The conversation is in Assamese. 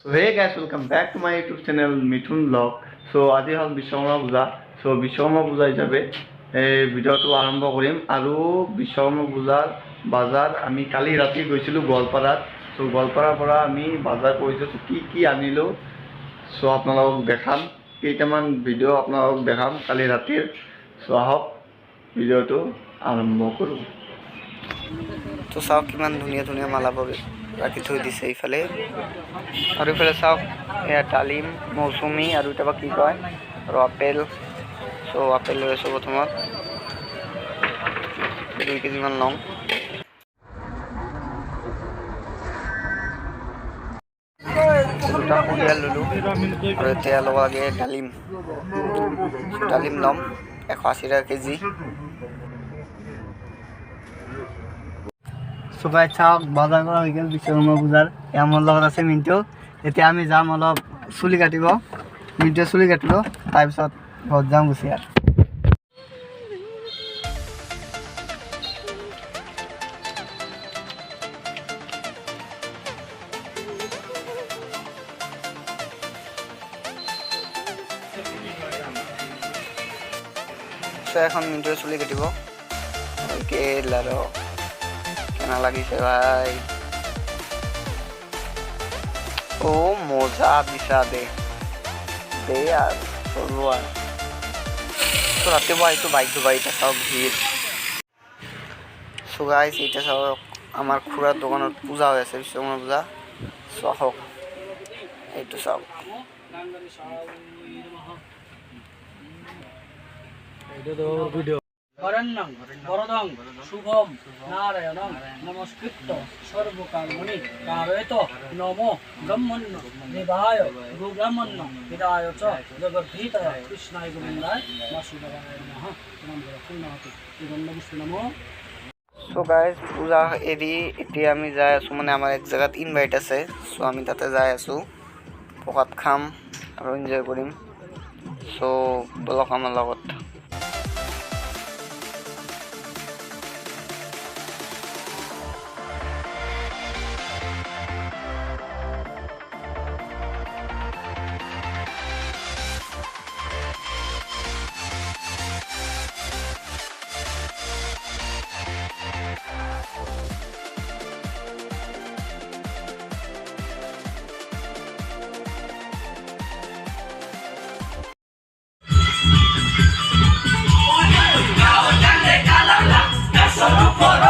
So hey guys, welcome back to my YouTube channel Mithun Vlog. So আজি হল বিশ্বকৰ্মা পূজা। So বিশ্বকৰ্মা পূজা হিচাপে এই ভিডিঅ'টো আৰম্ভ কৰিম আৰু বিশ্বকৰ্মা পূজাৰ বাজাৰ আমি কালি ৰাতি গৈছিলোঁ গোৱালপাৰাত। So গোৱালপাৰাৰ পৰা আমি বাজাৰ কৰিছোঁ কি আনিলোঁ। So আপোনালোকক দেখাম কেইটামান ভিডিঅ' আপোনালোকক দেখাম কালি ৰাতিৰ। So আহক ভিডিঅ'টো আৰম্ভ কৰোঁ। তো চাওক কিমান ধুনীয়া ধুনীয়া মালাবোৰ ৰাখি থৈ দিছে ইফালে আৰু ইফালে চাওক এয়া ডালিম মৌচুমী আৰু এটা কি কয় আৰু আপেল। চ' আপেল লৈ আছোঁ প্ৰথমত 2 কেজিমান লওঁ। দুটা পৰিয়াল ল'লোঁ আৰু এতিয়া ল'ব লাগে ডালিম ল'ম 180 টকা কেজি। সবাই চাওক বাজাৰ কৰা হৈ গ'ল বিশ্বকৰ্মা পূজাৰ। আমাৰ লগত আছে মিণ্টু। এতিয়া আমি যাম অলপ চুলি কাটিব। মিণ্টুৱে চুলি কাটিব তাৰপিছত ঘৰত যাম গুচি আৰু এখন মিণ্টুৱে চুলি কাটিব। কেনা লাগিছে ভাই। ও মজা দিছা দে আৰ চলবো আৰ তো ৰাতিপুৱা আহিছোঁ বাইক ধুবা। এতিয়া চাওক ভিৰ। চ' গাইছ এতিয়া চাওক আমাৰ খুৰাৰ দোকানত পূজা হৈ আছে বিশ্বকৰ্মা পূজা। চাওক এইটো চাওক বরণ্যং বরদং শুভম নারায়ণং নমস্কৃত্য সর্বকার্মণি কারয়েত নমো ব্রহ্মণ্য দেবায় গোব্রাহ্মণ্য হৃদয় চ জগদ্ধিতায় কৃষ্ণায় গোবিন্দায় বাসুদেবায় নমঃ নমঃ পুণ্যহতি নমো। সো গাইজ পূজা এৰি এতিয়া আমি যাই আছোঁ মানে আমাৰ এক জেগাত ইনভাইট আছে। চ' আমি তাতে যাই আছোঁ প্ৰসাদ খাম আৰু এনজয় কৰিম। চ' বলক আমাৰ লগত। Solo por